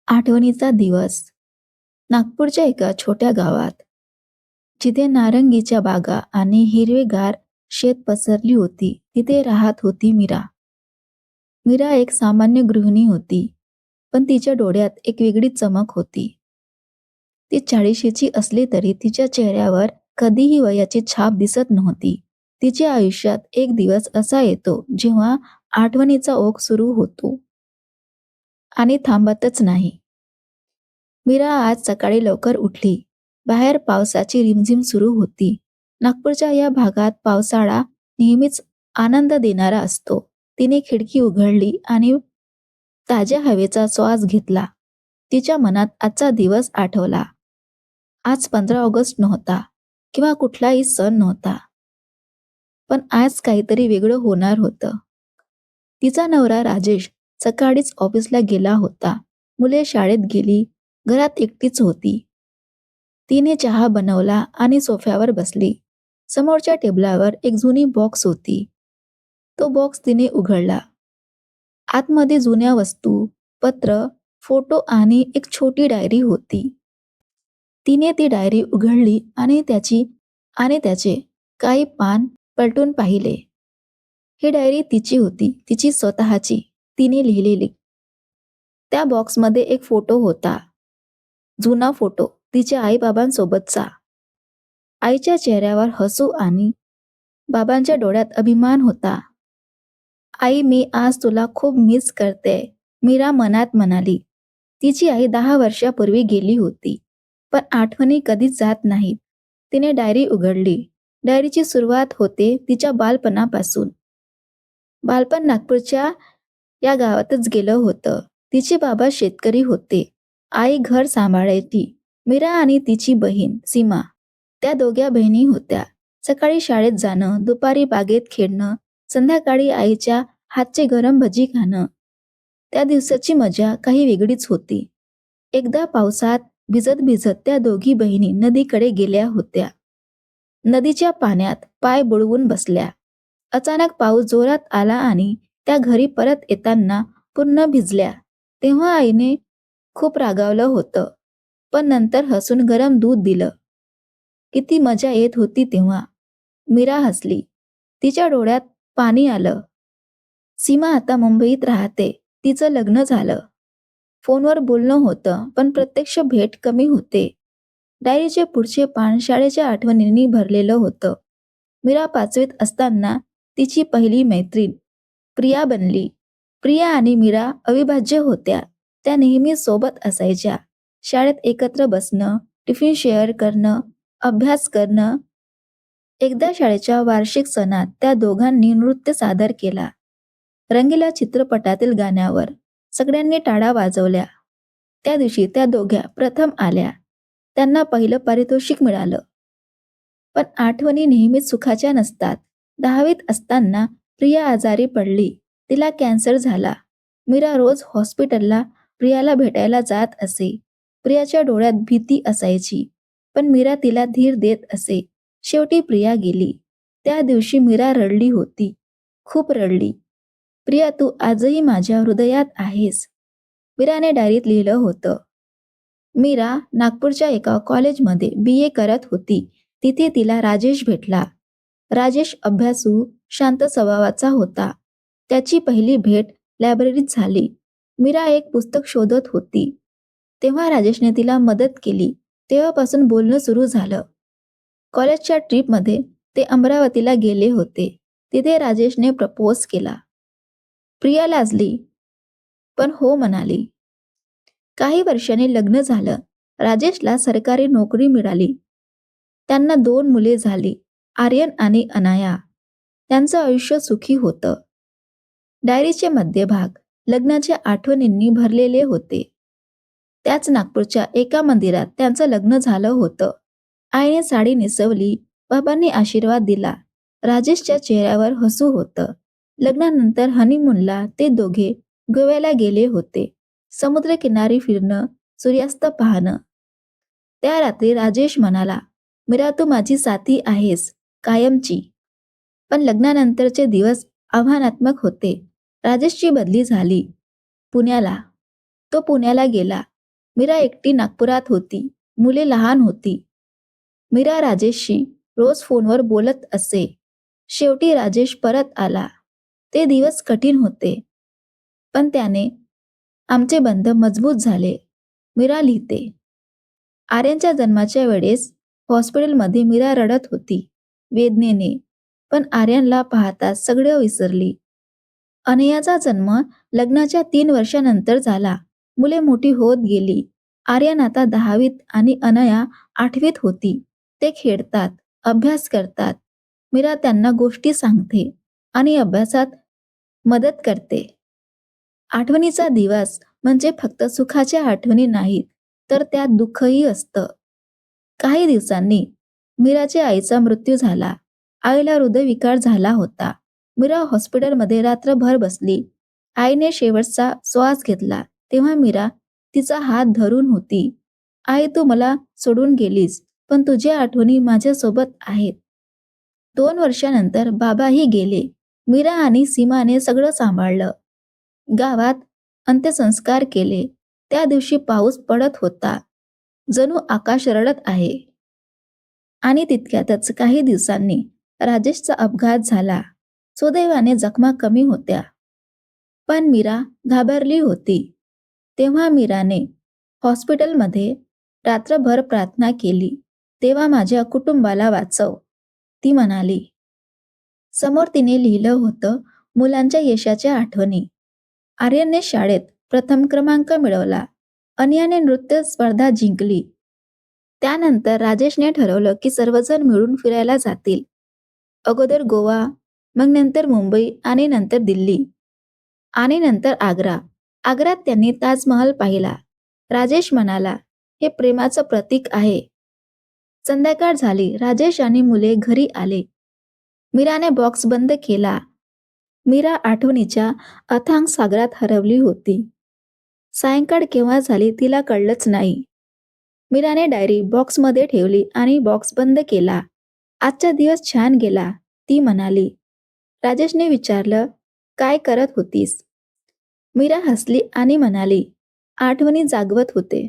आठवणीचा दिवस. नागपूरच्या एका छोट्या गावात जिथे नारंगीच्या बागा आणि हिरवेगार शेत पसरली होती, तिथे राहत होती मीरा. मीरा एक सामान्य गृहिणी होती, पण तिच्या डोळ्यात एक वेगळी चमक होती. ती 40शीची असली तरी तिच्या चेहऱ्यावर कधीही वयाची छाप दिसत नव्हती. तिच्या आयुष्यात एक दिवस असा येतो जेव्हा आठवणीचा ओघ सुरू होतो आणि थांबतच नाही. मीरा आज सकाळी लवकर उठली. बाहेर पावसाची रिमझिम सुरू होती. नागपूरच्या या भागात पावसाळा नेहमीच आनंद देणारा असतो. तिने खिडकी उघडली आणि ताज्या हवेचा श्वास घेतला. तिच्या मनात आजचा दिवस आठवला. आज 15 ऑगस्ट नव्हता किंवा कुठलाही सण नव्हता. पण आज काहीतरी वेगळं होणार होतं. तिचा नवरा राजेश सकाळीच ऑफिसला गेला होता. मुले शाळेत गेली. घरात एकटीच होती. तिने चहा बनवला आणि सोफ्यावर बसली. समोरच्या टेबलावर एक जुनी बॉक्स होती. तो बॉक्स तिने उघडला. आतमध्ये जुन्या वस्तू, पत्र, फोटो आणि एक छोटी डायरी होती. तिने ती डायरी उघडली आणि त्याचे काही पान पलटून पाहिले. ही डायरी तिची होती, तिची स्वतःची, तिने लिहिलेली. त्या बॉक्समध्ये एक फोटो होता. जुना फोटो, तिच्या आई-बाबांसोबतचा. आईच्या चेहऱ्यावर हसू आणि बाबांच्या डोळ्यात अभिमान होता. आई, मी आज तुला खूप मिस करते, मीरा मनात म्हणाली. तिची आई 10 वर्षापूर्वी गेली होती, पण आठवणी कधीच जात नाहीत. तिने डायरी उघडली. डायरीची सुरुवात होते तिच्या बालपणापासून. बालपण नागपूरच्या या गावातच गेलं होतं. तिचे बाबा शेतकरी होते. आई घर सांभाळायची. मीरा आणि तिची बहीण सीमा, त्या दोघ्या बहिणी होत्या. सकाळी शाळेत जाणं, दुपारी बागेत खेळणं, संध्याकाळी आईच्या हातचे गरम भजी खाणं. त्या दिवसाची मजा काही वेगळीच होती. एकदा पावसात भिजत भिजत त्या दोघी बहिणी नदीकडे गेल्या होत्या. नदीच्या पाण्यात पाय बुडवून बसल्या. अचानक पाऊस जोरात आला आणि त्या घरी परत येताना पूर्ण भिजल्या. तेव्हा आईने खूप रागावलं होतं, पण नंतर हसून गरम दूध दिलं. किती मजा येत होती तेव्हा. मीरा हसली. तिच्या डोळ्यात पाणी आलं. सीमा आता मुंबईत राहते. तिचं लग्न झालं. फोनवर बोलणं होतं, पण प्रत्यक्ष भेट कमी होते. डायरीचे पुढचे पान शाळेच्या आठवणींनी भरलेलं होतं. मीरा 5वीत असताना तिची पहिली मैत्रीण प्रिया बनली. प्रिया आणि मीरा अविभाज्य होत्या. त्या नेहमी सोबत असायच्या. शाळेत एकत्र बसणं, टिफिन शेअर करणं, अभ्यास करणं. एकदा शाळेच्या वार्षिक सणात त्या दोघांनी नृत्य सादर केला. रंगीला चित्रपटातील गाण्यावर सगळ्यांनी टाळ्या वाजवल्या. त्या दिवशी त्या दोघ्या प्रथम आल्या. त्यांना पहिलं पारितोषिक मिळालं. पण आठवणी नेहमीच सुखाच्या नसतात. 10वीत असताना प्रिया आजारी पडली. तिला कॅन्सर झाला. मीरा रोज हॉस्पिटलला प्रियाला भेटायला जात असे. प्रियाच्या डोळ्यात भीती असायची, पण मीरा तिला धीर देत असे. शेवटी प्रिया गेली. त्या दिवशी मीरा रडली होती. खूप रडली. प्रिया, तू आजही माझ्या हृदयात आहेस, मीराने डायरीत लिहिलं होतं. मीरा नागपूरच्या एका कॉलेजमध्ये BA करत होती. तिथे तिला राजेश भेटला. राजेश अभ्यासू, शांत स्वभावाचा होता. त्याची पहिली भेट लायब्ररीत झाली. मीरा एक पुस्तक शोधत होती. तेव्हा राजेशने तिला मदत केली. तेव्हापासून बोलणं सुरू झालं. कॉलेजच्या ट्रिपमध्ये ते अमरावतीला गेले होते. तिथे राजेशने प्रपोज केला. प्रिया लाजली, पण हो म्हणाली. काही वर्षांनी लग्न झालं. राजेशला सरकारी नोकरी मिळाली. त्यांना 2 मुले झाली, आर्यन आणि अनाया. त्यांचं आयुष्य सुखी होतं. डायरीचे मध्यभाग लग्नाच्या आठवणींनी भरलेले होते. त्याच नागपूरच्या एका मंदिरात त्यांचं लग्न झालं होतं. आईने साडी नेसवली. बाबांनी आशीर्वाद दिला. राजेशच्या चेहऱ्यावर हसू होतं. लग्नानंतर हनीमूनला ते दोघे गोव्याला गेले होते. समुद्रकिनारी फिरणं, सूर्यास्त पाहणं. त्या रात्री राजेश म्हणाला, मीरा, तू माझी साथी आहेस, कायमची. पण लग्नानंतरचे दिवस आव्हानात्मक होते. राजेशची बदली झाली पुण्याला. तो पुण्याला गेला. मीरा एकटी नागपुरात होती. मुले लहान होती. मीरा राजेशशी रोज फोनवर बोलत असे. शेवटी राजेश परत आला. ते दिवस कठीण होते, पण त्याने आमचे बंध मजबूत झाले. मीरा लिहिते. आर्यनच्या जन्माच्या वेळेस हॉस्पिटलमध्ये मीरा रडत होती, वेदनेने. पण आर्यनला पाहता सगळं विसरली. अनयाचा जन्म लग्नाच्या 3 वर्षानंतर झाला. मुले मोठी होत गेली. आर्यन आता 10वीत आणि अनया 8वीत होती. ते खेळतात, अभ्यास करतात. मीरा त्यांना गोष्टी सांगते आणि अभ्यासात मदत करते. आठवणीचा दिवस म्हणजे फक्त सुखाच्या आठवणी नाहीत, तर त्यात दुःखही असतं. काही दिवसांनी मीराच्या आईचा मृत्यू झाला. आईला हृदयविकार झाला होता. मीरा हॉस्पिटलमध्ये रात्रभर बसली. आईने शेवटचा श्वास घेतला तेव्हा मीरा तिचा हात धरून होती. आई, तू मला सोडून गेलीस, पण तुझ्या आठवणी माझ्यासोबत आहेत. 2 वर्षानंतर बाबाही गेले. मीरा आणि सीमाने सगळं सांभाळलं. गावात अंत्यसंस्कार केले. त्या दिवशी पाऊस पडत होता. जणू आकाश रडत आहे. आणि तितक्यातच काही दिवसांनी राजेशचा अपघात झाला. सुदैवाने जखमा कमी होत्या. पण मीरा घाबरली होती. तेव्हा मीराने हॉस्पिटलमध्ये रात्रभर प्रार्थना केली. तेव्हा माझ्या कुटुंबाला वाचव, ती म्हणाली. समोर तिने लिहिलं होतं मुलांच्या यशाच्या आठवणी. आर्यनने शाळेत प्रथम क्रमांक मिळवला. अनयाने नृत्य स्पर्धा जिंकली. त्यानंतर राजेशने ठरवलं की सर्वजण मिळून फिरायला जातील. अगोदर गोवा, मग नंतर मुंबई आणि नंतर दिल्ली आणि नंतर आग्रा. आग्र्यात त्यांनी ताजमहल पाहिला. राजेश म्हणाला, हे प्रेमाचं प्रतीक आहे. संध्याकाळ झाली. राजेश आणि मुले घरी आले. मीराने बॉक्स बंद केला. मीरा आठवणीच्या अथांग सागरात हरवली होती. सायंकाळ केव्हा झाली तिला कळलंच नाही. मीराने डायरी बॉक्समध्ये ठेवली आणि बॉक्स बंद केला. आजचा दिवस छान गेला, ती म्हणाली. राजेशने विचारलं, काय करत होतीस? मीरा हसली आणि म्हणाली, आठवणी जागवत होते.